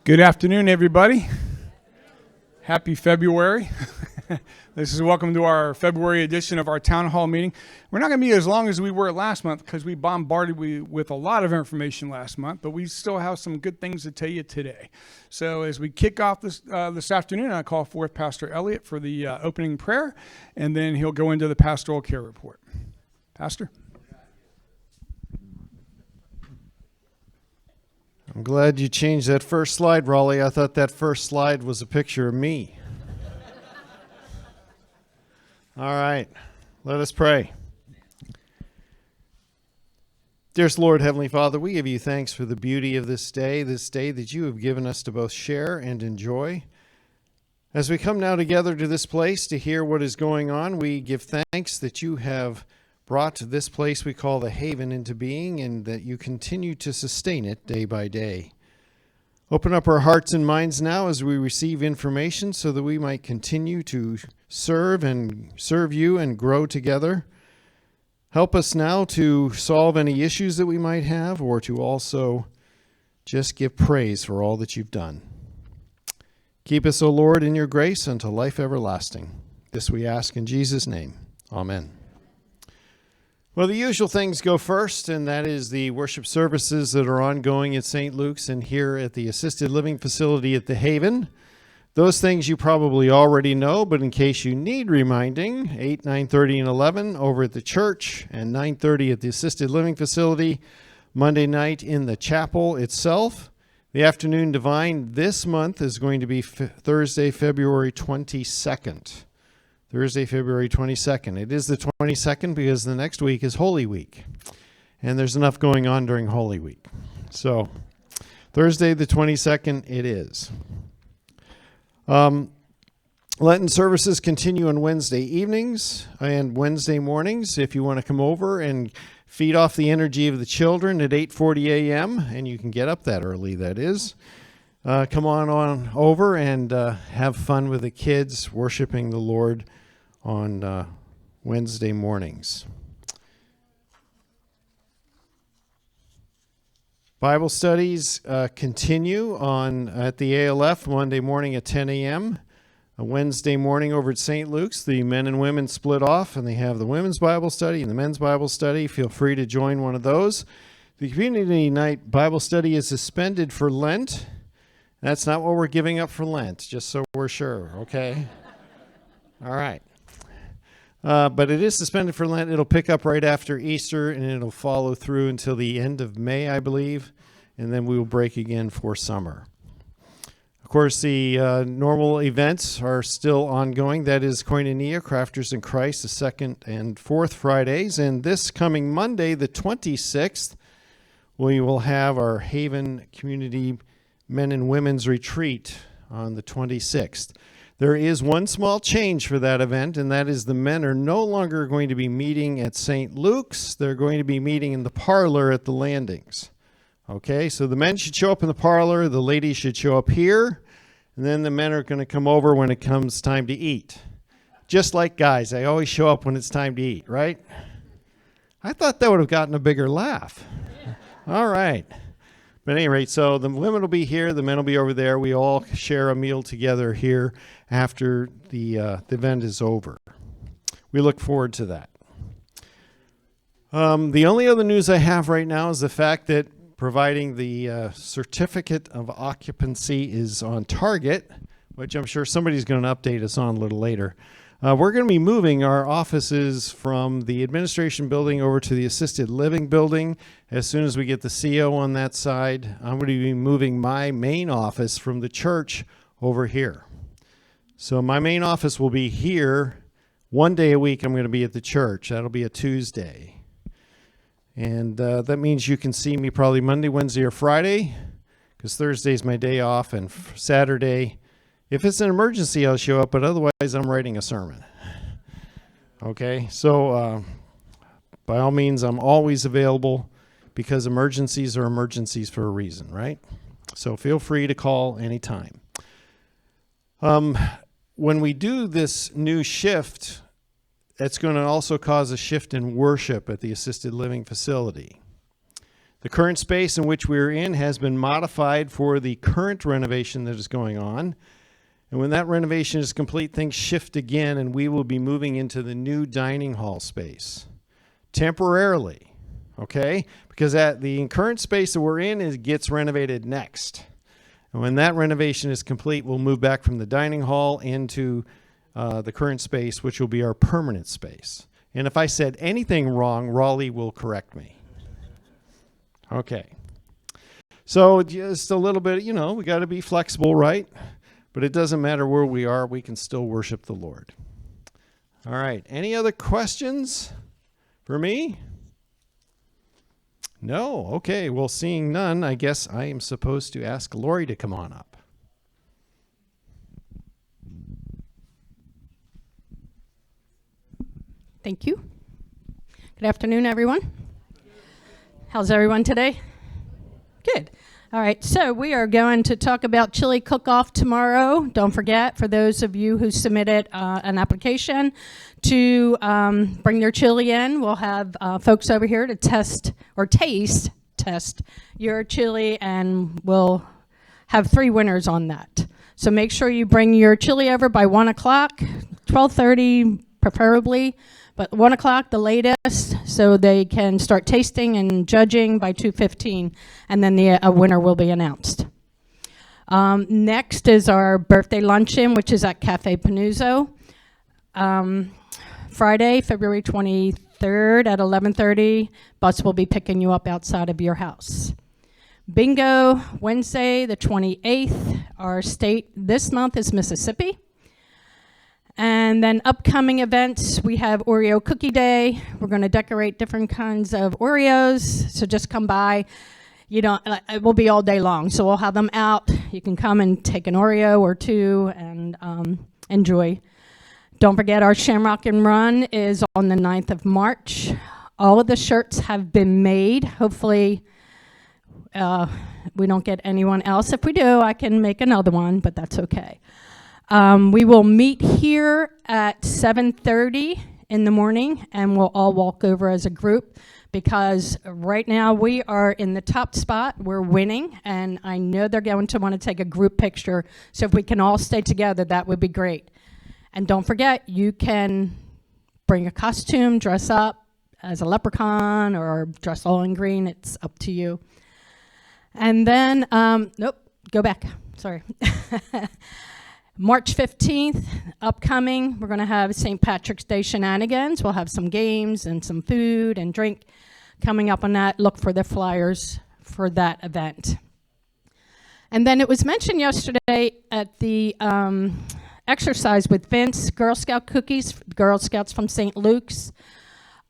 Good afternoon, everybody. Happy February. This is welcome to our February edition of our town hall meeting. We're not going to be as long as we were last month because we bombarded you with a lot of information last month, but we still have some good things to tell you today. So as we kick off this afternoon, I call forth Pastor Elliott for the opening prayer, and then he'll go into the pastoral care report. Pastor? I'm glad you changed that first slide, Raleigh. I thought that first slide was a picture of me. All right, let us pray. Dearest Lord, Heavenly Father, we give you thanks for the beauty of this day that you have given us to both share and enjoy. As we come now together to this place to hear what is going on, we give thanks that you have brought this place we call the Haven into being, and that you continue to sustain it day by day. Open up our hearts and minds now as we receive information so that we might continue to serve you and grow together. Help us now to solve any issues that we might have, or to also just give praise for all that you've done. Keep us, O Lord, in your grace unto life everlasting. This we ask in Jesus' name. Amen. Well, the usual things go first, and that is the worship services that are ongoing at St. Luke's and here at the assisted living facility at the Haven. Those things you probably already know, but in case you need reminding, 8, 9:30, and 11 over at the church, and 9:30 at the assisted living facility, Monday night in the chapel itself. The afternoon divine this month is going to be Thursday, February 22nd. Thursday, February 22nd. It is the 22nd because the next week is Holy Week, and there's enough going on during Holy Week. So Thursday, the 22nd, it is. Lenten services continue on Wednesday evenings and Wednesday mornings. If you want to come over and feed off the energy of the children at 8:40 a.m., and you can get up that early, that is. Come on over and have fun with the kids worshiping the Lord on Wednesday mornings. Bible studies continue at the ALF Monday morning at 10 a.m. A Wednesday morning over at St. Luke's, the men and women split off, and they have the women's Bible study and the men's Bible study. Feel free to join one of those. The community night Bible study is suspended for Lent. That's not what we're giving up for Lent, just so we're sure, okay? All right. But it is suspended for Lent. It'll pick up right after Easter, and it'll follow through until the end of May, I believe, and then we will break again for summer. Of course, the normal events are still ongoing. That is Koinonia, Crafters in Christ, the second and fourth Fridays. And this coming Monday, the 26th, we will have our Haven Community Men and Women's Retreat on the 26th. There is one small change for that event, and that is the men are no longer going to be meeting at St. Luke's. They're going to be meeting in the parlor at the landings. Okay, so the men should show up in the parlor, the ladies should show up here, and then the men are going to come over when it comes time to eat. Just like guys, they always show up when it's time to eat, right? I thought that would have gotten a bigger laugh. All right. But at any rate, so the women will be here, the men will be over there. We all share a meal together here after the event is over. We look forward to that. The only other news I have right now is the fact that providing the certificate of occupancy is on target, which I'm sure somebody's going to update us on a little later. We're going to be moving our offices from the administration building over to the assisted living building. As soon as we get the CO on that side, I'm going to be moving my main office from the church over here. So my main office will be here. One day a week I'm going to be at the church. That'll be a Tuesday. And that means you can see me probably Monday, Wednesday, or Friday, because Thursday's my day off, and Saturday, if it's an emergency, I'll show up, but otherwise I'm writing a sermon. Okay, so by all means, I'm always available because emergencies are emergencies for a reason, right? So feel free to call anytime. When we do this new shift, it's going to also cause a shift in worship at the assisted living facility. The current space in which we're in has been modified for the current renovation that is going on. And when that renovation is complete, things shift again, and we will be moving into the new dining hall space temporarily, okay? Because the current space that we're in gets renovated next. And when that renovation is complete, we'll move back from the dining hall into the current space, which will be our permanent space. And if I said anything wrong, Raleigh will correct me. Okay. So just a little bit, we got to be flexible, right? But it doesn't matter where we are, we can still worship the Lord. All right. Any other questions for me? No? Okay. Well, seeing none, I guess I am supposed to ask Lori to come on up. Thank you. Good afternoon, everyone. How's everyone today? Good. All right, so we are going to talk about chili cook-off tomorrow. Don't forget, for those of you who submitted an application to bring their chili in, we'll have folks over here to taste your chili, and we'll have 3 winners on that. So make sure you bring your chili over by 1 o'clock, 12:30 preferably, but 1 o'clock the latest, so they can start tasting and judging by 2:15, and then a winner will be announced. Next is our birthday luncheon, which is at Cafe Panuzzo. Friday, February 23rd at 11:30. Bus will be picking you up outside of your house. Bingo, Wednesday, the 28th. Our state this month is Mississippi. And then upcoming events, we have Oreo Cookie Day. We're going to decorate different kinds of Oreos, so just come by. It will be all day long, so we'll have them out. You can come and take an Oreo or 2 and enjoy. Don't forget, our Shamrock and Run is on the 9th of March. All of the shirts have been made. Hopefully, we don't get anyone else. If we do, I can make another one, but that's okay. We will meet here at 7:30 in the morning, and we'll all walk over as a group, because right now we are in the top spot. We're winning, and I know they're going to want to take a group picture. So if we can all stay together, that would be great. And don't forget, you can bring a costume, dress up as a leprechaun, or dress all in green. It's up to you. And then, go back. Sorry. March 15th, upcoming, we're going to have St. Patrick's Day shenanigans. We'll have some games and some food and drink coming up on that. Look for the flyers for that event. And then it was mentioned yesterday at the exercise with Vince, Girl Scout cookies, Girl Scouts from St. Luke's.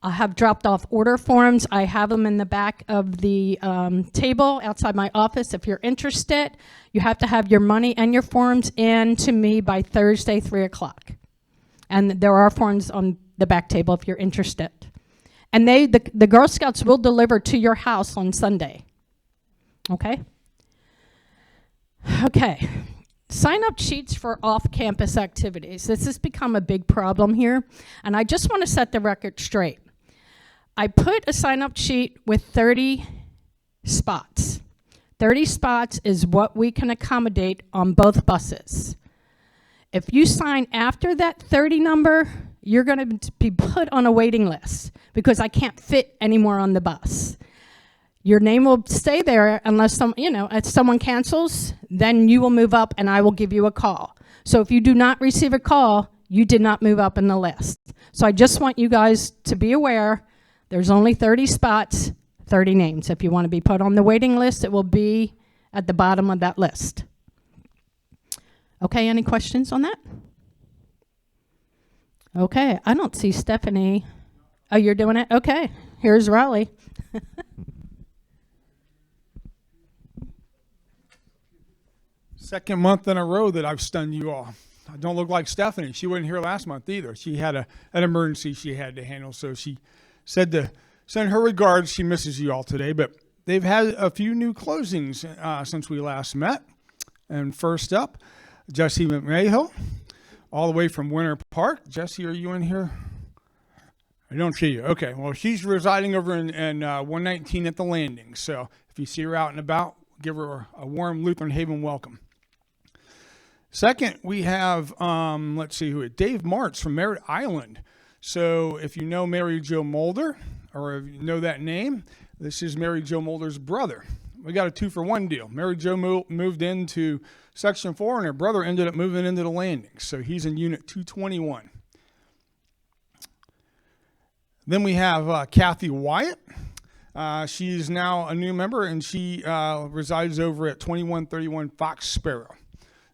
I have dropped off order forms. I have them in the back of the table outside my office. If you're interested, you have to have your money and your forms in to me by Thursday, 3 o'clock. And there are forms on the back table if you're interested. And the Girl Scouts will deliver to your house on Sunday. Okay? Okay. Sign-up sheets for off-campus activities. This has become a big problem here, and I just want to set the record straight. I put a sign-up sheet with 30 spots. 30 spots is what we can accommodate on both buses. If you sign after that 30 number, you're going to be put on a waiting list, because I can't fit anymore on the bus. Your name will stay there unless if someone cancels, then you will move up and I will give you a call. So if you do not receive a call, you did not move up in the list. So I just want you guys to be aware, there's only 30 spots, 30 names. If you want to be put on the waiting list, it will be at the bottom of that list. Okay, any questions on that? Okay, I don't see Stephanie. Oh, you're doing it? Okay, here's Raleigh. Second month in a row that I've stunned you all. I don't look like Stephanie. She wasn't here last month either. She had an emergency she had to handle, so she said to send her regards. She misses you all today, but they've had a few new closings since we last met. And first up, Jesse McMahill, all the way from Winter Park. Jesse, are you in here? I don't see you. Okay. Well, she's residing over in 119 at the Landing. So if you see her out and about, give her a warm Lutheran Haven welcome. Second, we have, let's see who it, Dave Martz from Merritt Island. So if you know Mary Jo Mulder, or if you know that name, this is Mary Jo Mulder's brother. We got a 2-for-1 deal. Mary Jo moved into Section 4, and her brother ended up moving into the Landing. So he's in Unit 221. Then we have Kathy Wyatt. She's now a new member, and she resides over at 2131 Fox Sparrow.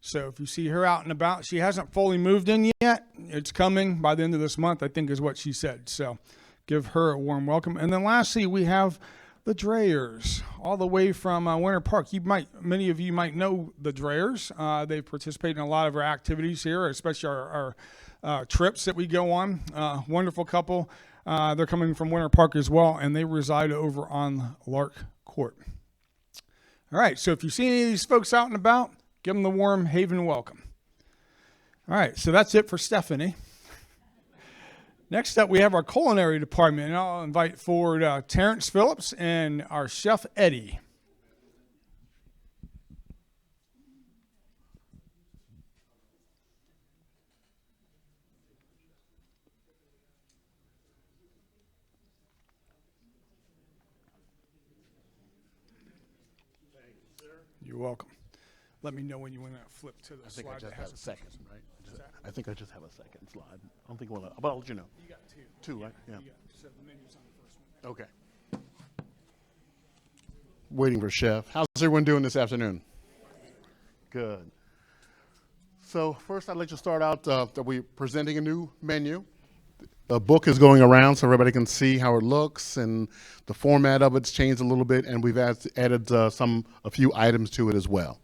So if you see her out and about, she hasn't fully moved in yet. It's coming by the end of this month, I think is what she said. So give her a warm welcome. And then lastly, we have the Drayers, all the way from Winter Park. Many of you might know the Drayers. They participate in a lot of our activities here, especially our trips that we go on. Wonderful couple. They're coming from Winter Park as well, and they reside over on Lark Court. All right, so if you see any of these folks out and about, give them the warm Haven welcome. All right, so that's it for Stephanie. Next up, we have our culinary department, and I'll invite forward Terrence Phillips and our chef, Eddie. You're welcome. Let me know when you want to flip to the slide. I think I just that have has a second, right? I think I just have a second slide. I don't think we'll, but I'll let you know. You got two. Two, right? Yeah. So the menu's on the first one. Okay. Waiting for Chef. How's everyone doing this afternoon? Good. So first I'd like to start out that we're presenting a new menu. The book is going around so everybody can see how it looks, and the format of it's changed a little bit, and we've added a few items to it as well.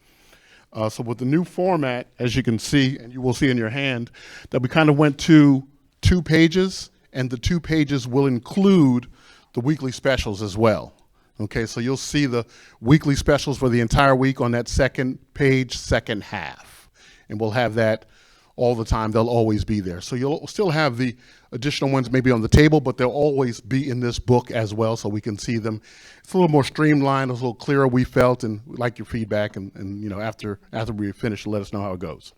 So with the new format, as you can see, and you will see in your hand, that we kind of went to 2 pages, and the 2 pages will include the weekly specials as well. Okay, so you'll see the weekly specials for the entire week on that second page, second half. And we'll have that all the time. They'll always be there. So you'll still have the additional ones maybe on the table, but they'll always be in this book as well, so we can see them. It's a little more streamlined, a little clearer, we felt, and we like your feedback, and you know, after we finish, let us know how it goes.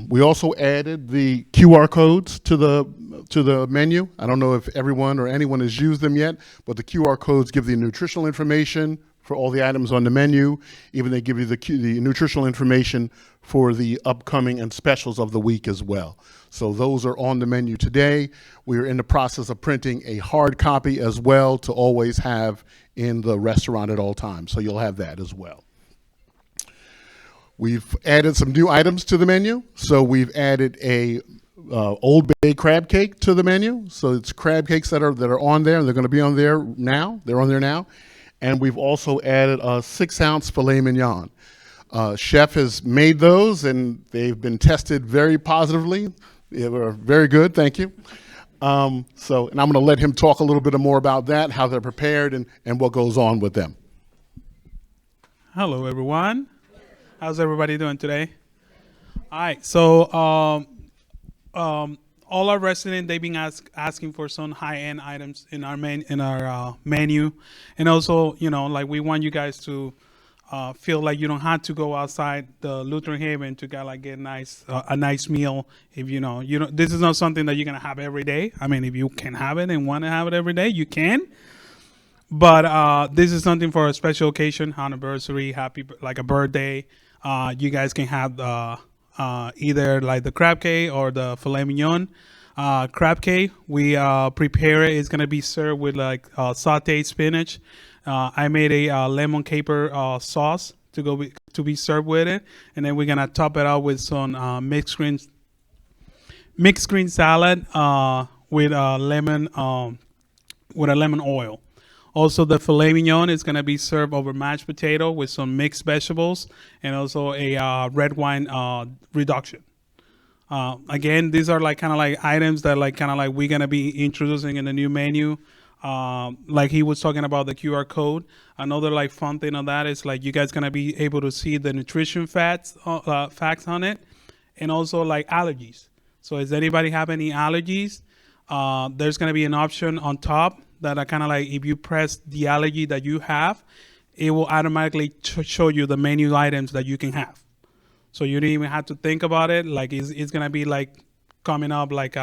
We also added the QR codes to the menu. I don't know if everyone or anyone has used them yet, but the QR codes give the nutritional information for all the items on the menu. Even they give you the nutritional information for the upcoming and specials of the week as well. So those are on the menu today. We are in the process of printing a hard copy as well to always have in the restaurant at all times. So you'll have that as well. We've added some new items to the menu. So we've added a Old Bay crab cake to the menu. So it's crab cakes that are on there. They're going to be on there now. They're on there now. And we've also added a 6-ounce filet mignon. Chef has made those, and they've been tested very positively. They were very good, thank you. And I'm going to let him talk a little bit more about that, how they're prepared, and what goes on with them. Hello, everyone. How's everybody doing today? All right, so all our residents, they've been asking for some high-end items in our menu, and also, you know, like we want you guys to feel like you don't have to go outside the Lutheran Haven to get a nice meal. If you know, this is not something that you're gonna have every day. I mean, if you can have it and want to have it every day, you can. But this is something for a special occasion, anniversary, like a birthday. You guys can have either like the crab cake or the filet mignon. Crab cake, we prepare it. It's gonna be served with like sautéed spinach. I made a lemon caper sauce to be served with it, and then we're gonna top it out with some mixed green salad with a lemon oil. Also, the filet mignon is gonna be served over mashed potato with some mixed vegetables, and also a red wine reduction. Again, these are like kind of like items that we're gonna be introducing in the new menu. Like he was talking about the QR code. Another like fun thing on that is like you guys gonna be able to see the nutrition facts on it, and also like allergies. So does anybody have any allergies? there's going to be an option on top that are kind of like, if you press the allergy that you have, it will automatically show you the menu items that you can have. So you don't even have to think about it. Like it's going to be like coming up like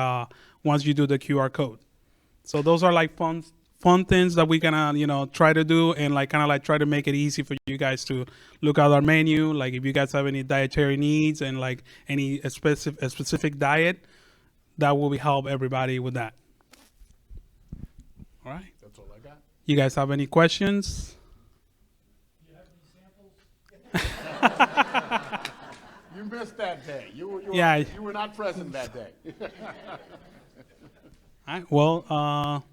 once you do the QR code. So those are like fun things that we're gonna try to do, and like kind of like try to make it easy for you guys to look at our menu. Like if you guys have any dietary needs and like any specific diet, that will help everybody with that. All right. That's all I got. You guys have any questions? You missed that day. You were not present that day. All right. Well,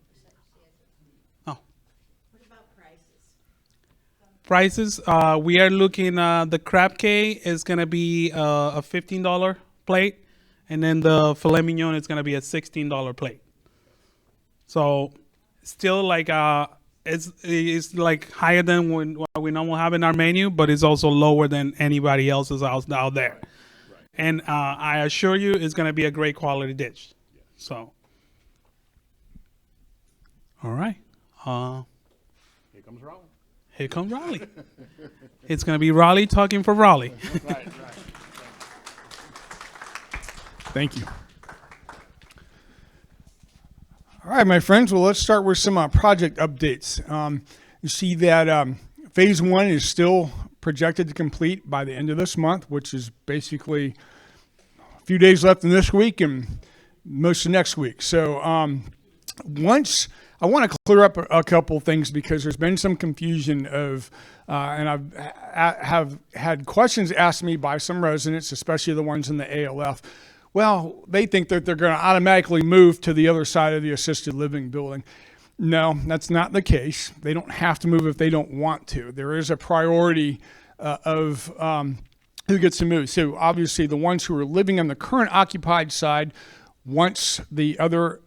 prices. We are looking. The crab cake is gonna be a $15 plate, and then the filet mignon is gonna be a $16 plate. So, still like it's like higher than what we normally have in our menu, but it's also lower than anybody else's out there. Right. And I assure you, it's gonna be a great quality dish. Yeah. So, all right. Here comes Raleigh. Here comes Raleigh. It's going to be Raleigh talking for Raleigh. Right. Thank you. All right, my friends. Well, let's start with some project updates. You see that phase 1 is still projected to complete by the end of this month, which is basically a few days left in this week and most of next week. So once I want to clear up a couple things because there's been some confusion of, and have had questions asked me by some residents, especially the ones in the ALF. Well, they think that they're going to automatically move to the other side of the assisted living building. No, that's not the case. They don't have to move if they don't want to. There is a priority of who gets to move. So obviously the ones who are living on the current occupied side, once the other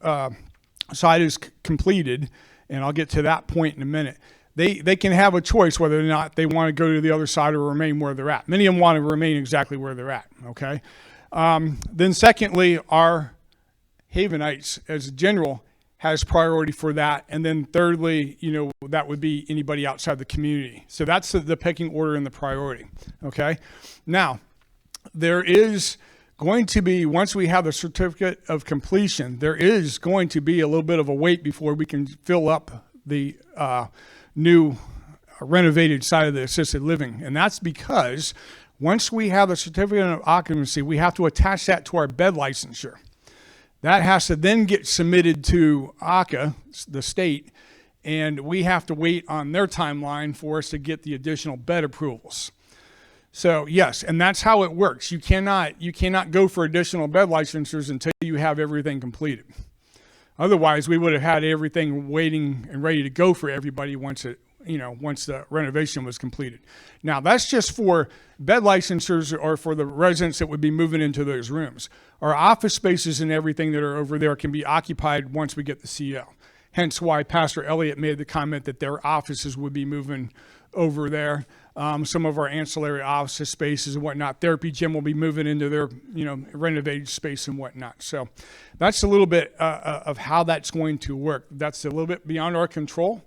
side is completed, and I'll get to that point in a minute, they can have a choice whether or not they want to go to the other side or remain where they're at. Many of them want to remain exactly where they're at, okay? Then secondly, our Havenites as a general has priority for that. And then thirdly, that would be anybody outside the community. So that's the pecking order and the priority, okay? Now, there is going to be, once we have the certificate of completion, there is going to be a little bit of a wait before we can fill up the new renovated side of the assisted living. And that's because once we have the certificate of occupancy, we have to attach that to our bed licensure. That has to then get submitted to ACA, the state, and we have to wait on their timeline for us to get the additional bed approvals. So yes, and that's how it works. You cannot go for additional bed licensures until you have everything completed. Otherwise, we would have had everything waiting and ready to go for everybody once the renovation was completed. Now, that's just for bed licensures or for the residents that would be moving into those rooms. Our office spaces and everything that are over there can be occupied once we get the CO. Hence why Pastor Elliott made the comment that their offices would be moving over there. Some of our ancillary office spaces and whatnot. Therapy gym will be moving into their, renovated space and whatnot. So that's a little bit of how that's going to work. That's a little bit beyond our control.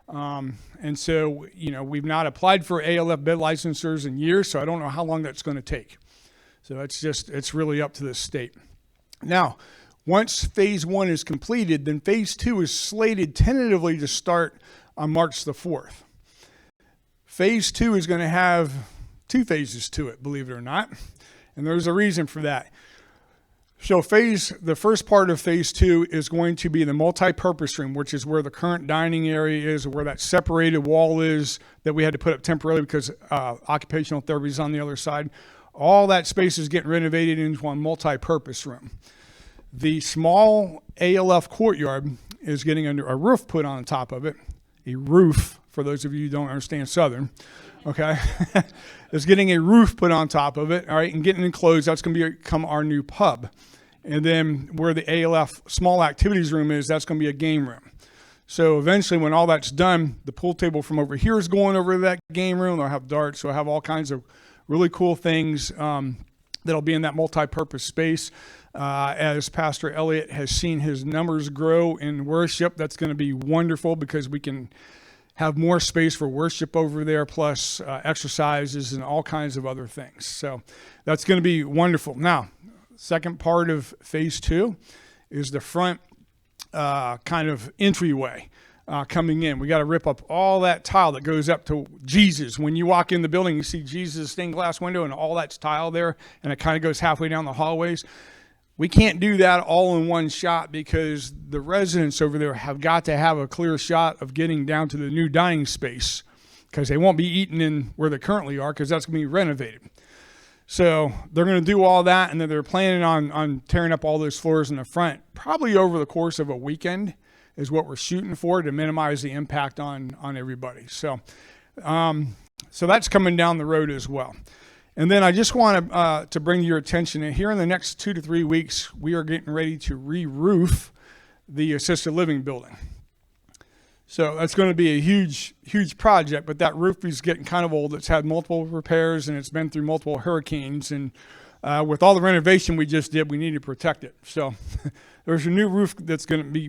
And so, we've not applied for ALF bed licensures in years, so I don't know how long that's going to take. So it's really up to the state. Now, once phase 1 is completed, then phase 2 is slated tentatively to start on March the 4th. Phase 2 is going to have 2 phases to it, believe it or not. And there's a reason for that. So the first part of phase 2 is going to be the multi-purpose room, which is where the current dining area is, where that separated wall is that we had to put up temporarily because occupational therapy is on the other side. All that space is getting renovated into one multi-purpose room. The small ALF courtyard is getting a roof put on top of it. A roof, for those of you who don't understand Southern, okay, is getting a roof put on top of it, all right, and getting enclosed. That's going to become our new pub. And then where the ALF small activities room is, that's going to be a game room. So eventually when all that's done, the pool table from over here is going over to that game room. They'll have darts. They'll have all kinds of really cool things that'll be in that multi-purpose space. As Pastor Elliott has seen his numbers grow in worship, that's going to be wonderful because we can have more space for worship over there, plus exercises and all kinds of other things. So that's going to be wonderful. Now, second part of phase 2 is the front kind of entryway coming in. We got to rip up all that tile that goes up to Jesus. When you walk in the building, you see Jesus' stained glass window and all that's tile there, and it kind of goes halfway down the hallways. We can't do that all in one shot because the residents over there have got to have a clear shot of getting down to the new dining space because they won't be eating in where they currently are because that's going to be renovated. So they're going to do all that, and then they're planning on tearing up all those floors in the front probably over the course of a weekend is what we're shooting for to minimize the impact on everybody. So that's coming down the road as well. And then I just want to bring to your attention that here in the next 2 to 3 weeks, we are getting ready to re-roof the assisted living building. So that's going to be a huge, huge project, but that roof is getting kind of old. It's had multiple repairs and it's been through multiple hurricanes. And with all the renovation we just did, we need to protect it. So there's a new roof that's going to be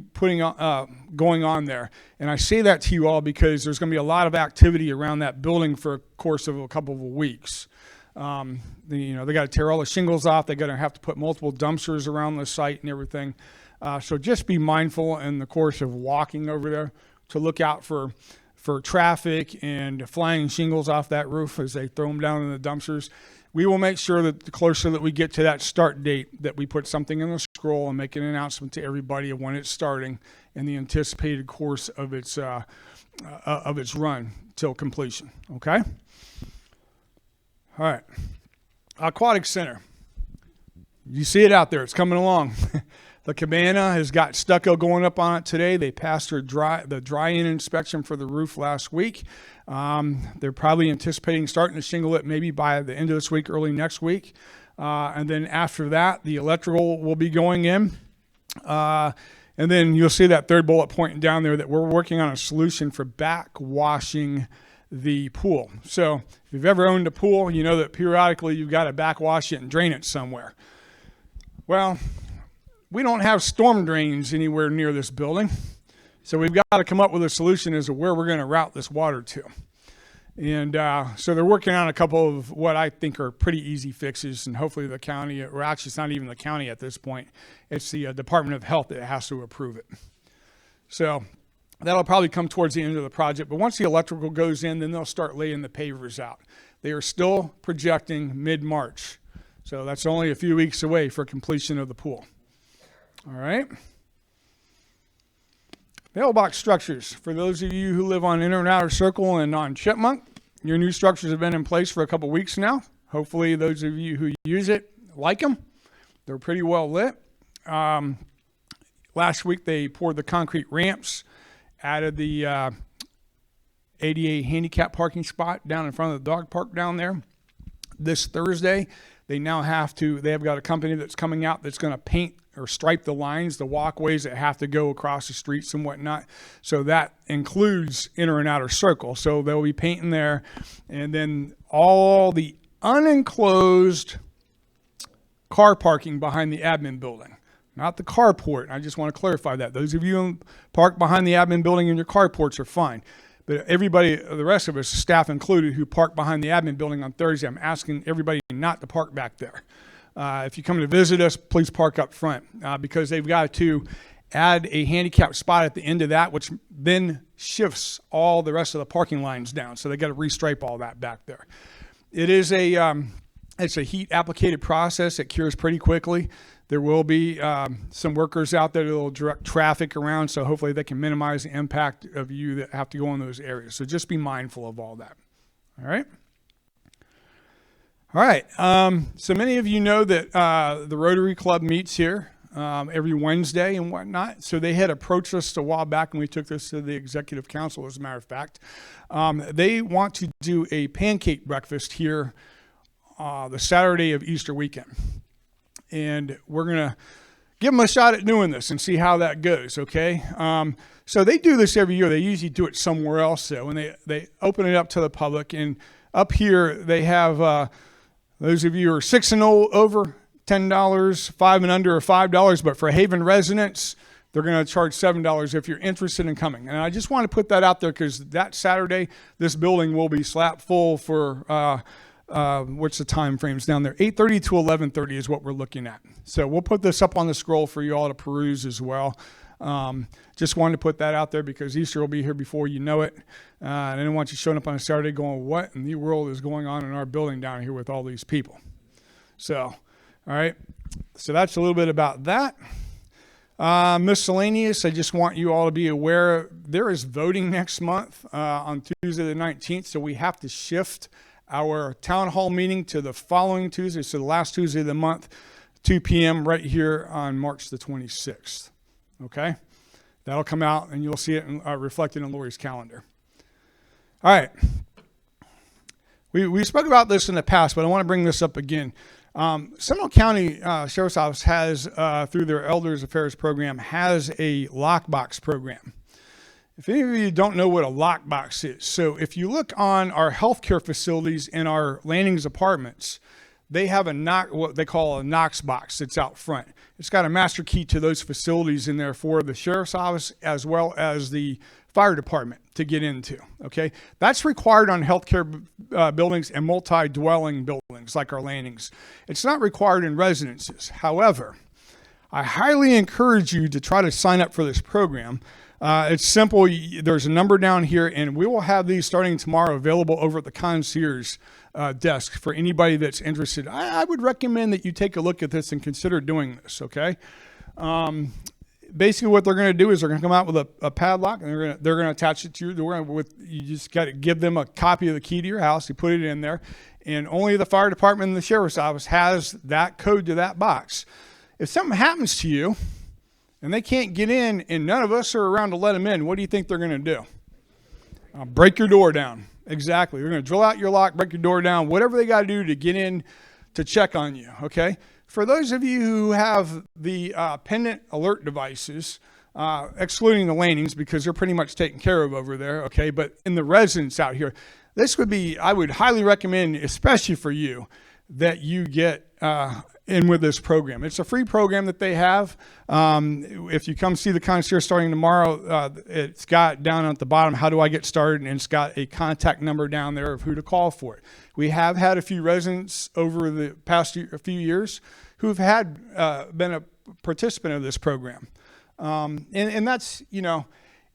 going on there. And I say that to you all because there's going to be a lot of activity around that building for a course of a couple of weeks. They got to tear all the shingles off. They're going to have to put multiple dumpsters around the site and everything. So just be mindful in the course of walking over there to look out for traffic and flying shingles off that roof as they throw them down in the dumpsters. We will make sure that the closer that we get to that start date that we put something in the scroll and make an announcement to everybody of when it's starting and the anticipated course of its run till completion. Okay? All right. Aquatic Center. You see it out there. It's coming along. The cabana has got stucco going up on it today. They passed the dry-in inspection for the roof last week. They're probably anticipating starting to shingle it maybe by the end of this week, early next week. And then after that, the electrical will be going in. And then you'll see that third bullet point down there that we're working on a solution for backwashing the pool. So if you've ever owned a pool, you know that periodically you've got to backwash it and drain it somewhere. Well, we don't have storm drains anywhere near this building, so we've got to come up with a solution as to where we're going to route this water to. And so they're working on a couple of what I think are pretty easy fixes, and hopefully the county, or actually it's not even the county at this point, it's the Department of Health that has to approve it. So that'll probably come towards the end of the project, but once the electrical goes in, then they'll start laying the pavers out. They are still projecting mid-March, so that's only a few weeks away for completion of the pool. All right. Mailbox structures. For those of you who live on Inner and Outer Circle and on Chipmunk, your new structures have been in place for a couple weeks now. Hopefully those of you who use it like them. They're pretty well lit. Last week they poured the concrete ramps, added the ADA handicap parking spot down in front of the dog park down there. This Thursday, they have got a company that's coming out that's going to paint or stripe the lines, the walkways that have to go across the streets and whatnot. So that includes Inner and Outer Circle. So they'll be painting there. And then all the unenclosed car parking behind the admin building, not the carport. I just want to clarify that. Those of you who park behind the admin building in your carports are fine. But everybody, the rest of us, staff included, who park behind the admin building on Thursday, I'm asking everybody not to park back there. If you come to visit us, please park up front because they've got to add a handicap spot at the end of that, which then shifts all the rest of the parking lines down. So they got to restripe all that back there. It is it's a heat applicated process. It cures pretty quickly. There will be some workers out there that will direct traffic around, so hopefully they can minimize the impact of you that have to go in those areas. So just be mindful of all that. All right. All right. So many of you know that the Rotary Club meets here every Wednesday and whatnot. So they had approached us a while back, and we took this to the Executive Council, as a matter of fact. They want to do a pancake breakfast here the Saturday of Easter weekend. And we're going to give them a shot at doing this and see how that goes, okay? So they do this every year. They usually do it somewhere else, though, and they open it up to the public. And up here, they have... those of you who are 6 and over, $10, 5 and under are $5, but for Haven residents, they're going to charge $7 if you're interested in coming. And I just want to put that out there because that Saturday, this building will be slap full for, what's the time frames down there? 8:30 to 11:30 is what we're looking at. So we'll put this up on the scroll for you all to peruse as well. Just wanted to put that out there because Easter will be here before you know it. And I didn't want you showing up on a Saturday going, what in the world is going on in our building down here with all these people? So, all right. So that's a little bit about that. Miscellaneous, I just want you all to be aware there is voting next month on Tuesday the 19th, so we have to shift our town hall meeting to the following Tuesday, so the last Tuesday of the month, 2 p.m. right here on March the 26th. Okay? That'll come out, and you'll see it reflected in Lori's calendar. All right. We spoke about this in the past, but I want to bring this up again. Seminole County Sheriff's Office has, through their Elders Affairs program, has a lockbox program. If any of you don't know what a lockbox is, so if you look on our healthcare facilities in our landings apartments, they have what they call a Knox box that's out front. It's got a master key to those facilities in there for the Sheriff's Office as well as the fire department to get into, okay? That's required on healthcare buildings and multi-dwelling buildings like our landings. It's not required in residences. However, I highly encourage you to try to sign up for this program. It's simple. There's a number down here, and we will have these starting tomorrow available over at the concierge desk for anybody that's interested. I would recommend that you take a look at this and consider doing this, okay? Basically what they're going to do is they're going to come out with a padlock, and they're going to attach it to your door. You just got to give them a copy of the key to your house. You put it in there, and only the fire department and the sheriff's office has that code to that box. If something happens to you and they can't get in and none of us are around to let them in, what do you think they're going to do? Break your door down. Exactly. They're going to drill out your lock, break your door down, whatever they got to do to get in to check on you, okay? For those of you who have the pendant alert devices, excluding the landings because they're pretty much taken care of over there, okay? But in the residents out here, this would be, I would highly recommend, especially for you, that you get in with this program. It's a free program that they have. If you come see the concierge starting tomorrow, it's got down at the bottom, how do I get started? And it's got a contact number down there of who to call for it. We have had a few residents over the past few years who've had been a participant of this program. And that's, you know,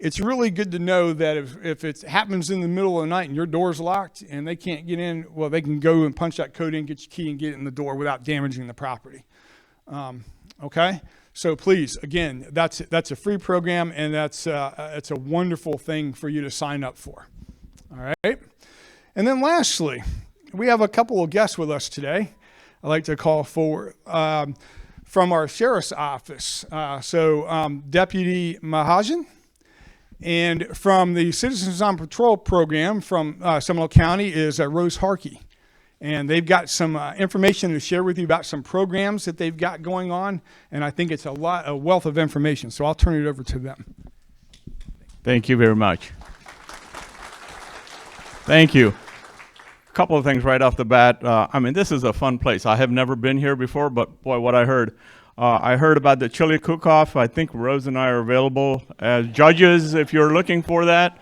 it's really good to know that if it happens in the middle of the night and your door's locked and they can't get in, well, they can go and punch that code in, get your key, and get it in the door without damaging the property. Okay? So please, again, that's a free program, and it's a wonderful thing for you to sign up for. All right? And then lastly, we have a couple of guests with us today. I'd like to call forward from our sheriff's office. Deputy Mahajan. And from the Citizens on Patrol program from Seminole County is Rose Harkey. And they've got some information to share with you about some programs that they've got going on. And I think it's a wealth of information. So I'll turn it over to them. Thank you very much. Thank you. A couple of things right off the bat. I mean, this is a fun place. I have never been here before, but boy, what I heard about the chili cook-off. I think Rose and I are available as judges if you're looking for that.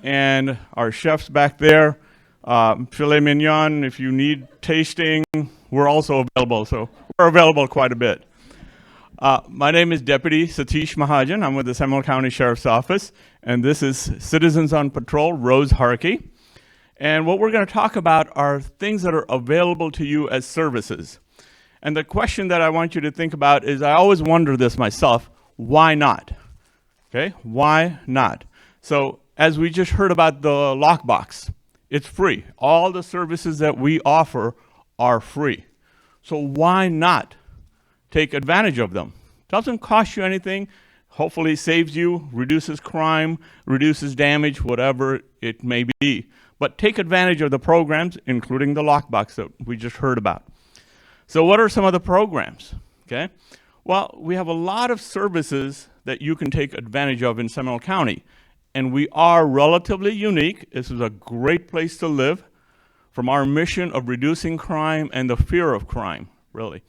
And our chefs back there, filet mignon, if you need tasting, we're also available. So we're available quite a bit. My name is Deputy Satish Mahajan. I'm with the Seminole County Sheriff's Office. And this is Citizens on Patrol, Rose Harkey. And what we're going to talk about are things that are available to you as services. And the question that I want you to think about is, I always wonder this myself, why not? Okay, why not? So as we just heard about the lockbox, it's free. All the services that we offer are free. So why not take advantage of them? Doesn't cost you anything. Hopefully saves you, reduces crime, reduces damage, whatever it may be. But take advantage of the programs, including the lockbox that we just heard about. So what are some of the programs? Okay. Well, we have a lot of services that you can take advantage of in Seminole County. And we are relatively unique. This is a great place to live from our mission of reducing crime and the fear of crime, really.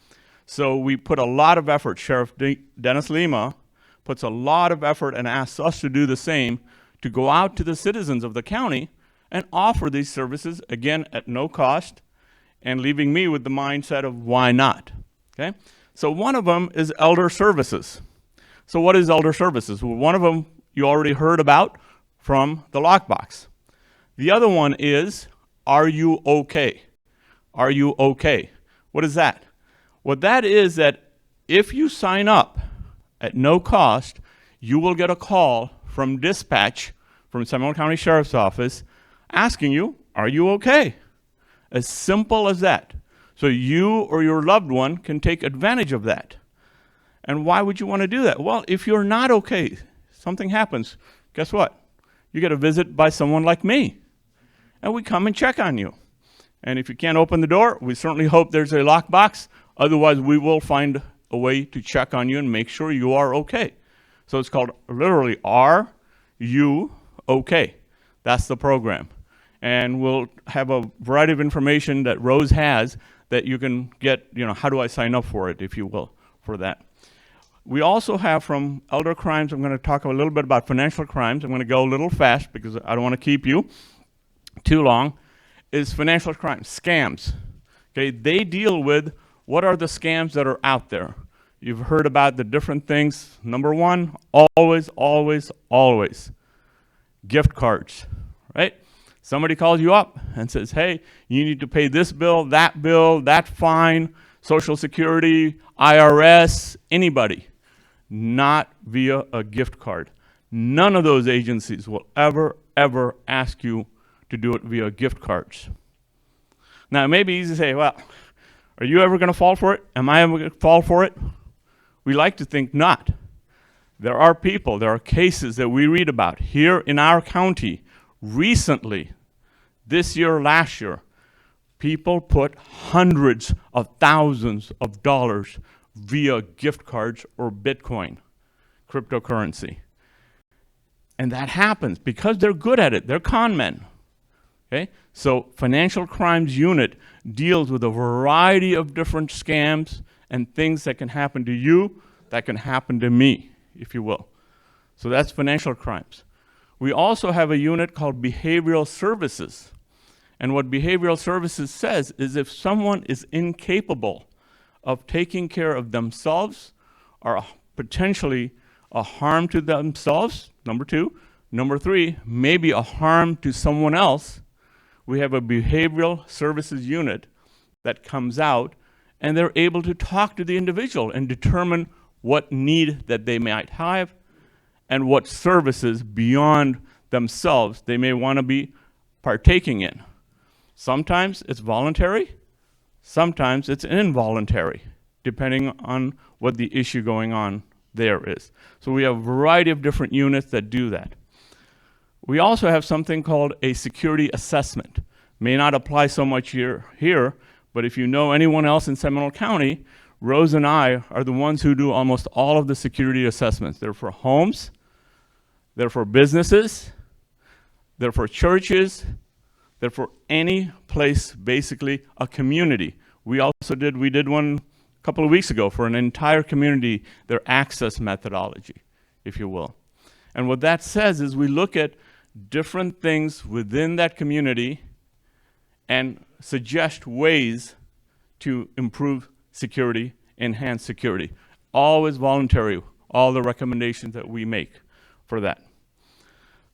So we put a lot of effort. Sheriff Dennis Lima puts a lot of effort and asks us to do the same, to go out to the citizens of the county and offer these services, again, at no cost, and leaving me with the mindset of why not, okay? So one of them is elder services. So what is elder services? Well, one of them you already heard about from the lockbox. The other one is, are you okay? Are you okay? What is that? What that is that if you sign up at no cost, you will get a call from dispatch from Seminole County Sheriff's Office asking you, are you okay? As simple as that. So you or your loved one can take advantage of that. And why would you want to do that? Well, if you're not okay, something happens, guess what? You get a visit by someone like me, and we come and check on you. And if you can't open the door, we certainly hope there's a lockbox. Otherwise, we will find a way to check on you and make sure you are okay. So it's called literally, Are You Okay? That's the program. And we'll have a variety of information that Rose has that you can get, how do I sign up for it, if you will, for that. We also have from elder crimes, I'm going to talk a little bit about financial crimes. I'm going to go a little fast because I don't want to keep you too long, is financial crimes, scams. Okay, they deal with what are the scams that are out there. You've heard about the different things. Number one, always, always, always, gift cards, right? Somebody calls you up and says, hey, you need to pay this bill, that fine, Social Security, IRS, anybody. Not via a gift card. None of those agencies will ever, ever ask you to do it via gift cards. Now, it may be easy to say, well, are you ever going to fall for it? Am I ever going to fall for it? We like to think not. There are people, there are cases that we read about here in our county recently, this year, last year, people put hundreds of thousands of dollars via gift cards or Bitcoin, cryptocurrency. And that happens because they're good at it. They're con men. Okay? So Financial Crimes Unit deals with a variety of different scams and things that can happen to you, that can happen to me, if you will. So that's financial crimes. We also have a unit called Behavioral Services. And what Behavioral Services says is if someone is incapable of taking care of themselves or potentially a harm to themselves, number two. Number three, maybe a harm to someone else, we have a Behavioral Services unit that comes out and they're able to talk to the individual and determine what need that they might have and what services beyond themselves they may want to be partaking in. Sometimes it's voluntary, sometimes it's involuntary, depending on what the issue going on there is. So we have a variety of different units that do that. We also have something called a security assessment. May not apply so much here, but if you know anyone else in Seminole County, Rose and I are the ones who do almost all of the security assessments. They're for homes, they're for businesses, they're for churches, they're for any place, basically a community. We did one a couple of weeks ago for an entire community, their access methodology, if you will. And what that says is we look at different things within that community and suggest ways to improve security, enhance security. Always voluntary, all the recommendations that we make for that.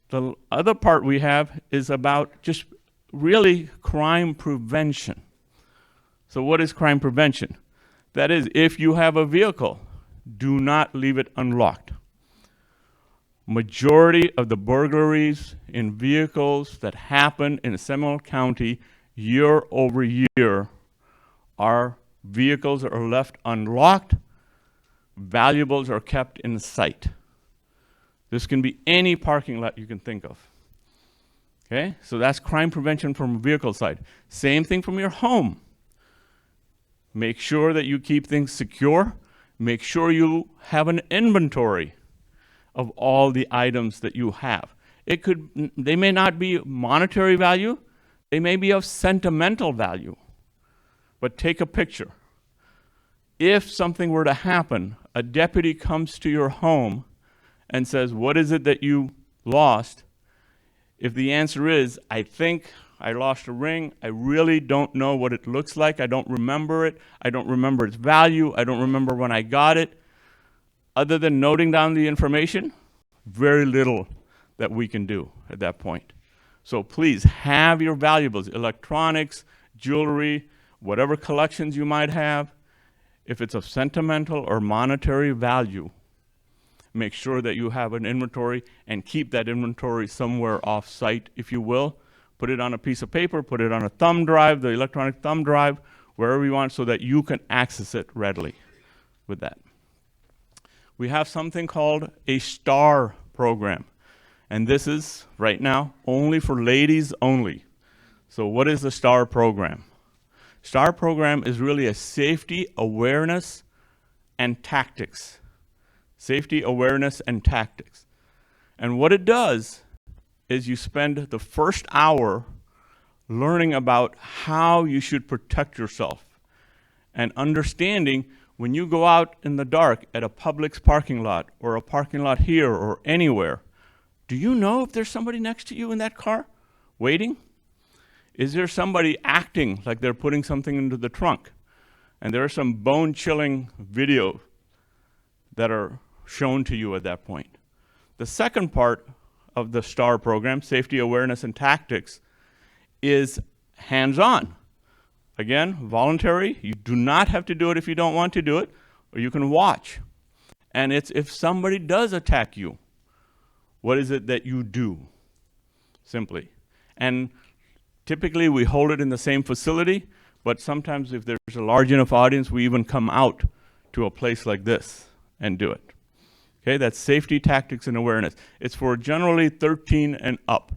The other part we have is about just really crime prevention. So what is crime prevention? That is, if you have a vehicle, do not leave it unlocked. Majority of the burglaries in vehicles that happen in Seminole County year over year are vehicles that are left unlocked, valuables are kept in sight. This can be any parking lot you can think of. Okay, so that's crime prevention from a vehicle side. Same thing from your home. Make sure that you keep things secure. Make sure you have an inventory of all the items that you have. They may not be monetary value, they may be of sentimental value. But take a picture. If something were to happen, a deputy comes to your home and says, what is it that you lost? If the answer is, I think I lost a ring, I really don't know what it looks like, I don't remember it, I don't remember its value, I don't remember when I got it, other than noting down the information, very little that we can do at that point. So please have your valuables, electronics, jewelry, whatever collections you might have. If it's of sentimental or monetary value, make sure that you have an inventory and keep that inventory somewhere off-site, if you will. Put it on a piece of paper, put it on a thumb drive, the electronic thumb drive, wherever you want, so that you can access it readily with that. We have something called a STAR program. And this is, right now, only for ladies only. So what is the STAR program? STAR program is really a safety awareness and tactics. Safety awareness and tactics. And what it does is you spend the first hour learning about how you should protect yourself and understanding when you go out in the dark at a Publix parking lot or a parking lot here or anywhere, do you know if there's somebody next to you in that car waiting? Is there somebody acting like they're putting something into the trunk? And there are some bone-chilling videos that are shown to you at that point. The second part of the STAR program, Safety Awareness and Tactics, is hands-on. Again, voluntary. You do not have to do it if you don't want to do it, or you can watch. And it's if somebody does attack you, what is it that you do? Simply. And typically we hold it in the same facility, but sometimes if there's a large enough audience, we even come out to a place like this and do it. Okay, that's safety, tactics, and awareness. It's for generally 13 and up.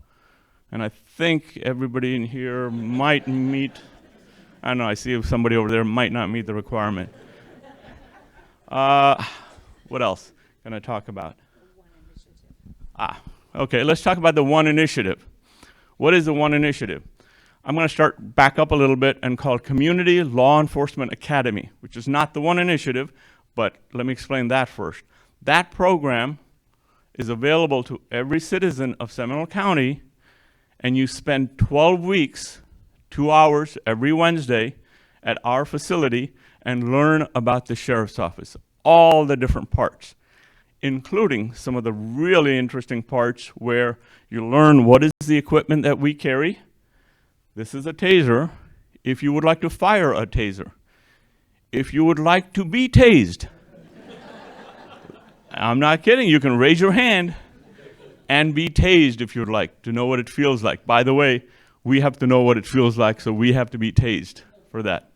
And I think everybody in here might meet, I don't know, I see somebody over there might not meet the requirement. What else can I talk about? Okay, let's talk about the One Initiative. What is the One Initiative? I'm going to start back up a little bit and call it Community Law Enforcement Academy, which is not the One Initiative, but let me explain that first. That program is available to every citizen of Seminole County, and you spend 12 weeks, 2 hours every Wednesday at our facility and learn about the sheriff's office, all the different parts, including some of the really interesting parts where you learn what is the equipment that we carry. This is a taser. If you would like to fire a taser, if you would like to be tased, I'm not kidding, you can raise your hand and be tased if you'd like to know what it feels like. By the way, we have to know what it feels like, so we have to be tased for that.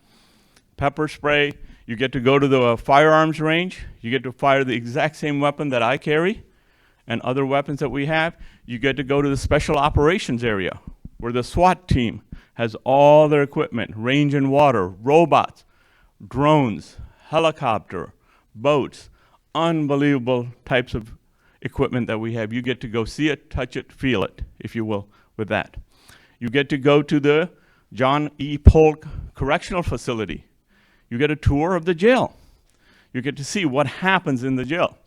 Pepper spray, you get to go to the firearms range, you get to fire the exact same weapon that I carry and other weapons that we have. You get to go to the special operations area where the SWAT team has all their equipment, range and water, robots, drones, helicopter, boats, unbelievable types of equipment that we have. You get to go see it, touch it, feel it, if you will, with that. You get to go to the John E. Polk Correctional Facility. You get a tour of the jail. You get to see what happens in the jail.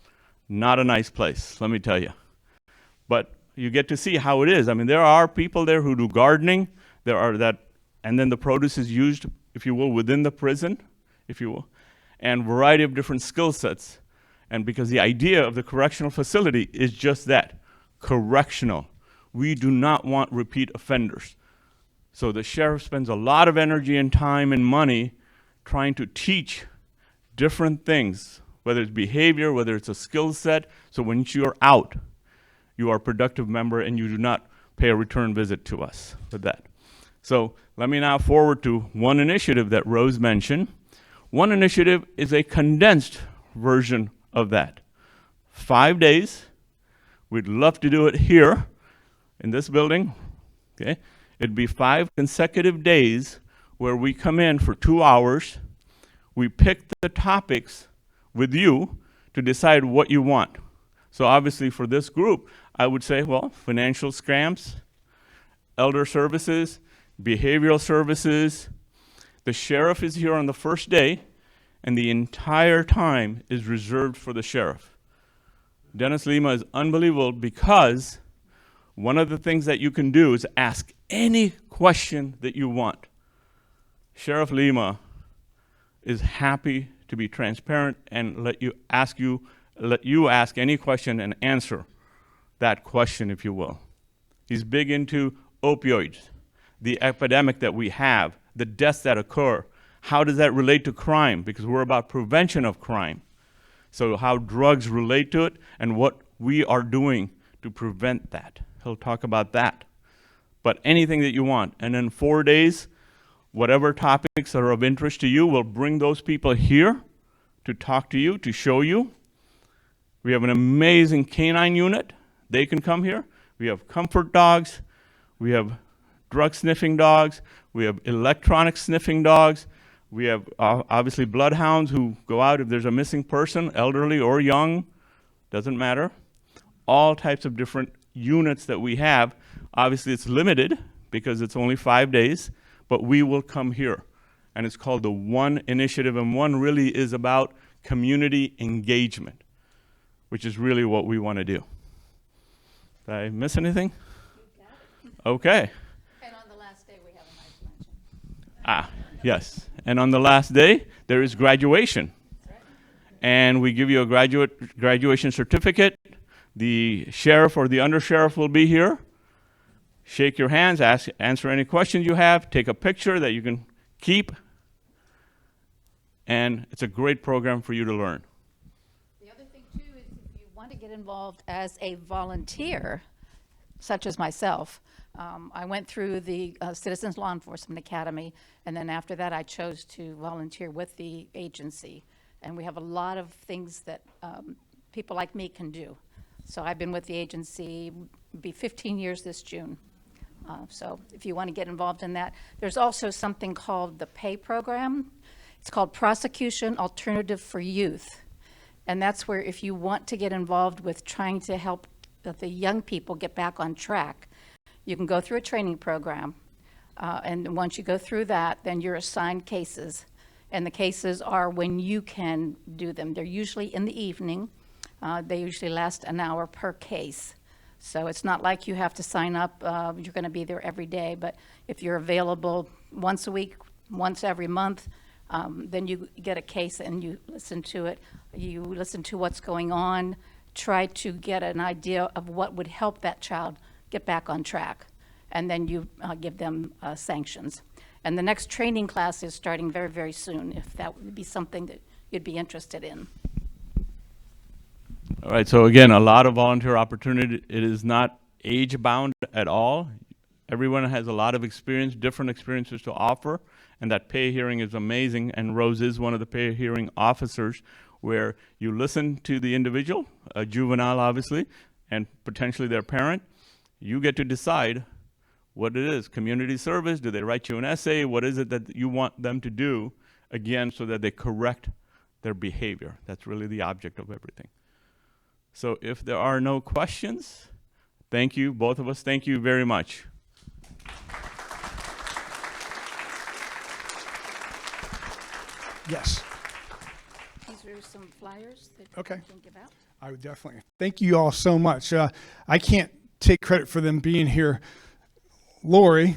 Not a nice place, let me tell you. But you get to see how it is. I mean, there are people there who do gardening. There are that, and then the produce is used, if you will, within the prison, if you will, and a variety of different skill sets. And because the idea of the correctional facility is just that, correctional. We do not want repeat offenders. So the sheriff spends a lot of energy and time and money trying to teach different things, whether it's behavior, whether it's a skill set. So when you're out, you are a productive member and you do not pay a return visit to us with that. So let me now forward to One Initiative that Rose mentioned. One Initiative is a condensed version of that. 5 days. We'd love to do it here in this building. Okay? It'd be 5 consecutive days where we come in for 2 hours. We pick the topics with you to decide what you want. So obviously for this group, I would say, well, financial scams, elder services, behavioral services. The sheriff is here on the first day, and the entire time is reserved for the sheriff. Dennis Lima is unbelievable because one of the things that you can do is ask any question that you want. Sheriff Lima is happy to be transparent and let you ask any question and answer that question, if you will. He's big into opioids, the epidemic that we have, the deaths that occur. How does that relate to crime? Because we're about prevention of crime. So how drugs relate to it and what we are doing to prevent that. He'll talk about that. But anything that you want. And in 4 days, whatever topics are of interest to you, we'll bring those people here to talk to you, to show you. We have an amazing canine unit. They can come here. We have comfort dogs. We have drug sniffing dogs. We have electronic sniffing dogs. We have obviously bloodhounds who go out if there's a missing person, elderly or young, doesn't matter. All types of different units that we have. Obviously it's limited because it's only 5 days, but we will come here. And it's called the One Initiative, and One really is about community engagement, which is really what we want to do. Did I miss anything? Okay. And on the last day, we have a nice luncheon. Yes. And on the last day, there is graduation. And we give you a graduation certificate. The sheriff or the undersheriff will be here. Shake your hands, answer any questions you have, take a picture that you can keep. And it's a great program for you to learn. The other thing, too, is if you want to get involved as a volunteer, such as myself, I went through the Citizens Law Enforcement Academy, and then after that I chose to volunteer with the agency. And we have a lot of things that people like me can do. So I've been with the agency, be 15 years this June. So if you want to get involved in that, there's also something called the PAY program. It's called Prosecution Alternative for Youth. And that's where if you want to get involved with trying to help the young people get back on track, you can go through a training program. And once you go through that, then you're assigned cases. And the cases are when you can do them. They're usually in the evening. They usually last an hour per case. So it's not like you have to sign up, you're going to be there every day. But if you're available once a week, once every month, then you get a case and you listen to it. You listen to what's going on, try to get an idea of what would help that child get back on track. And then you give them sanctions. And the next training class is starting very, very soon, if that would be something that you'd be interested in. All right, so again, a lot of volunteer opportunity. It is not age-bound at all. Everyone has a lot of experience, different experiences to offer, and that pay hearing is amazing, and Rose is one of the pay hearing officers where you listen to the individual, a juvenile obviously, and potentially their parent. You get to decide what it is, community service, do they write you an essay, what is it that you want them to do, again, so that they correct their behavior. That's really the object of everything. So if there are no questions, thank you, both of us, thank you very much. Yes. These are some flyers that Okay. you can give out. I would definitely. Thank you all so much. I can't take credit for them being here. Lori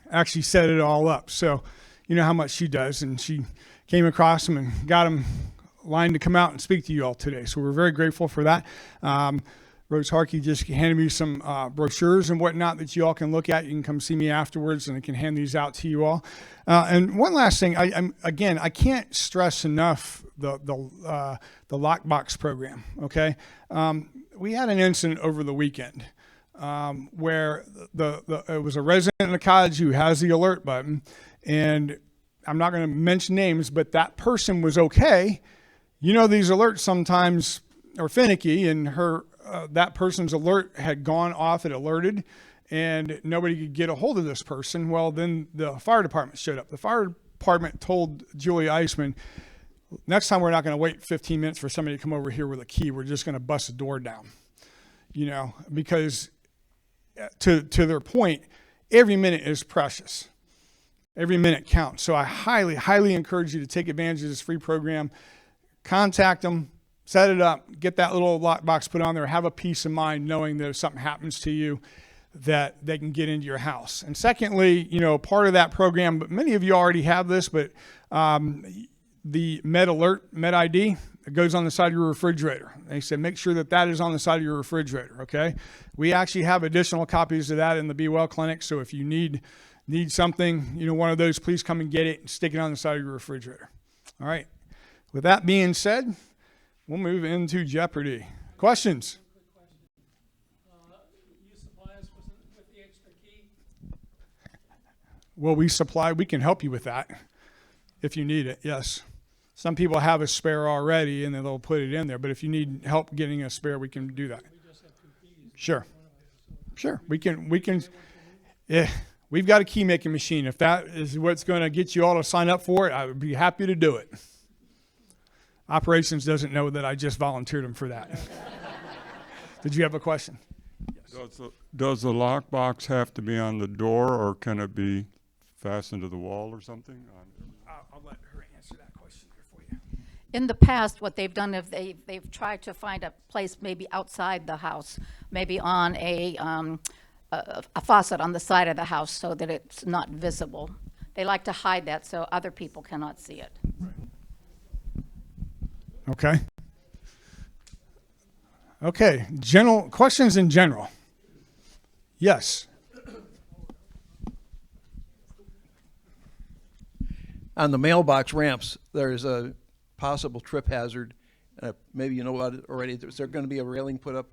actually set it all up. So you know how much she does. And she came across them and got them lined to come out and speak to you all today. So we're very grateful for that. Rose Harkey just handed me some brochures and whatnot that you all can look at. You can come see me afterwards and I can hand these out to you all. And one last thing, I can't stress enough the lockbox program, okay? We had an incident over the weekend where it was a resident in a cottage who has the alert button, and I'm not going to mention names, but that person was okay. You know, these alerts sometimes are finicky, and that person's alert had gone off, it alerted, and nobody could get a hold of this person. Well, then the fire department showed up. The fire department told Julie Eisman, next time we're not going to wait 15 minutes for somebody to come over here with a key. We're just going to bust the door down, you know, because to their point, every minute is precious. Every minute counts. So I highly, highly encourage you to take advantage of this free program. Contact them, set it up, get that little lockbox put on there, have a peace of mind knowing that if something happens to you, that they can get into your house. And secondly, part of that program, but many of you already have this, but the Med Alert, Med ID, it goes on the side of your refrigerator. They said make sure that is on the side of your refrigerator, okay? We actually have additional copies of that in the Be Well Clinic, so if you need something, one of those, please come and get it and stick it on the side of your refrigerator. All right. With that being said, we'll move into Jeopardy. Questions? You supply us with the extra key? Well, we can help you with that if you need it, yes. Some people have a spare already and then they'll put it in there, but if you need help getting a spare, we can do that. We just have 2 keys. Sure. We can, yeah, we've got a key making machine. If that is what's going to get you all to sign up for it, I would be happy to do it. Operations doesn't know that I just volunteered them for that. Did you have a question? Does the lockbox have to be on the door, or can it be fastened to the wall or something? I'll let her answer that question here for you. In the past, what they've done is they've tried to find a place maybe outside the house, maybe on a faucet on the side of the house so that it's not visible. They like to hide that so other people cannot see it. Okay. Okay. Questions in general. Yes. On the mailbox ramps, there's a possible trip hazard. Maybe you know about it already. Is there going to be a railing put up?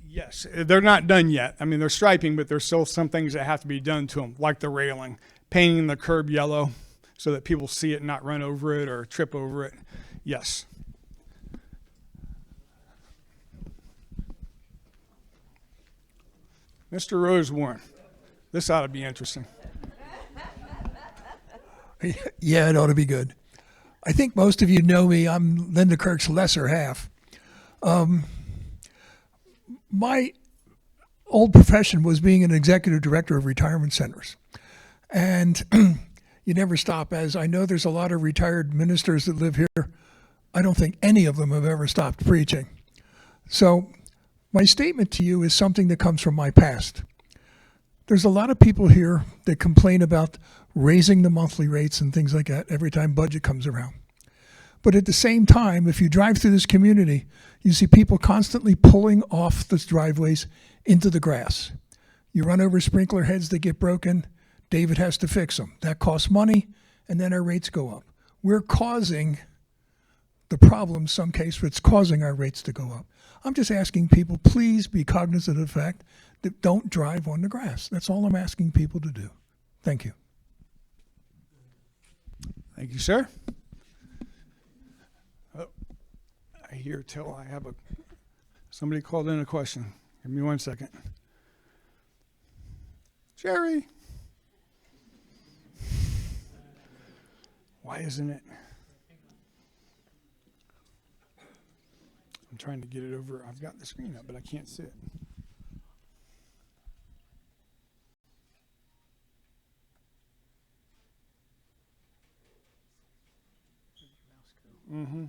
Yes. They're not done yet. I mean, they're striping, but there's still some things that have to be done to them, like the railing, painting the curb yellow so that people see it and not run over it or trip over it. Yes. Mr. Rosewarren, this ought to be interesting. Yeah, it ought to be good. I think most of you know me. I'm Linda Kirk's lesser half. My old profession was being an executive director of retirement centers. And you never stop. As I know there's a lot of retired ministers that live here. I don't think any of them have ever stopped preaching. So my statement to you is something that comes from my past. There's a lot of people here that complain about raising the monthly rates and things like that every time budget comes around. But at the same time, if you drive through this community, you see people constantly pulling off the driveways into the grass. You run over sprinkler heads that get broken, David has to fix them. That costs money, and then our rates go up. We're causing the problem, some case, it's causing our rates to go up. I'm just asking people, please be cognizant of the fact that don't drive on the grass. That's all I'm asking people to do. Thank you. Thank you, sir. Oh, I hear till I have somebody called in a question. Give me 1 second. Jerry. Why isn't it? I'm trying to get it over. I've got the screen up, but I can't see it. Mm-hmm.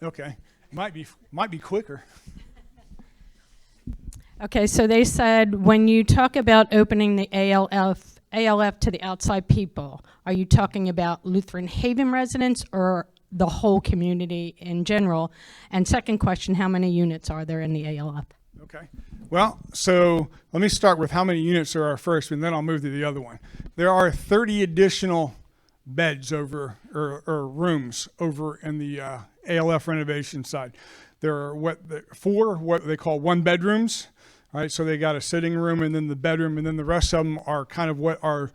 Okay. Might be quicker. Okay, so they said when you talk about opening the ALF to the outside people, are you talking about Lutheran Haven residents or the whole community in general? And second question, how many units are there in the ALF? Okay. Well, so let me start with how many units there are first, and then I'll move to the other one. There are 30 additional beds over or rooms over in the ALF renovation side. There are four what they call one bedrooms. All right, so they got a sitting room and then the bedroom, and then the rest of them are kind of what our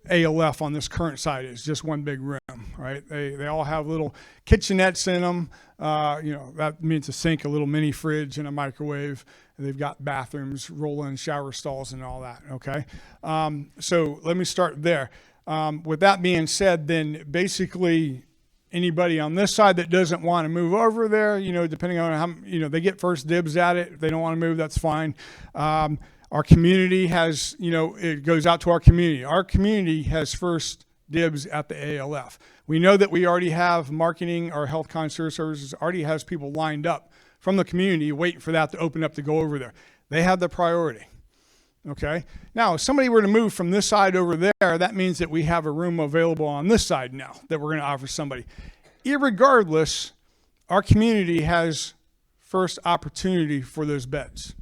ALF on this current site is, just one big room. Right? They all have little kitchenettes in them. That means a sink, a little mini fridge, and a microwave. And they've got bathrooms, roll-in shower stalls, and all that. Okay, so let me start there. With that being said, then basically anybody on this side that doesn't want to move over there, depending on how, they get first dibs at it. If they don't want to move, that's fine. Our community has, it goes out to our community. Our community has first dibs at the ALF. We know that we already have marketing, our health concierge services already has people lined up from the community waiting for that to open up to go over there. They have the priority. Okay. Now, if somebody were to move from this side over there, that means that we have a room available on this side now that we're going to offer somebody. Irregardless, our community has first opportunity for those beds.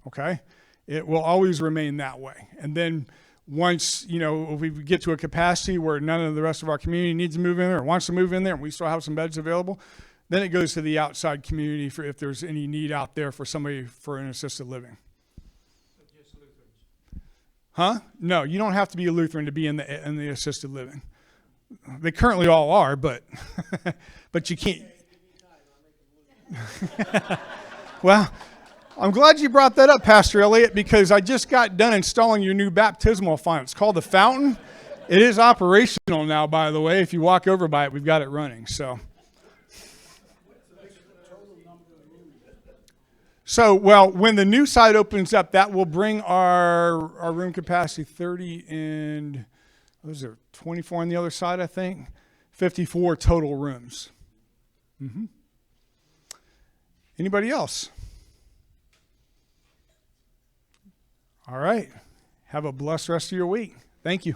Okay. It will always remain that way. And then once, if we get to a capacity where none of the rest of our community needs to move in there or wants to move in there and we still have some beds available, then it goes to the outside community for if there's any need out there for somebody for an assisted living. Huh? No, you don't have to be a Lutheran to be in the assisted living. They currently all are, but but you can't. Well, I'm glad you brought that up, Pastor Elliott, because I just got done installing your new baptismal font. It's called the Fountain. It is operational now, by the way. If you walk over by it, we've got it running. So, well, when the new site opens up, that will bring our room capacity 30 and, what was there, 24 on the other side, I think? 54 total rooms. Mm-hmm. Anybody else? All right. Have a blessed rest of your week. Thank you.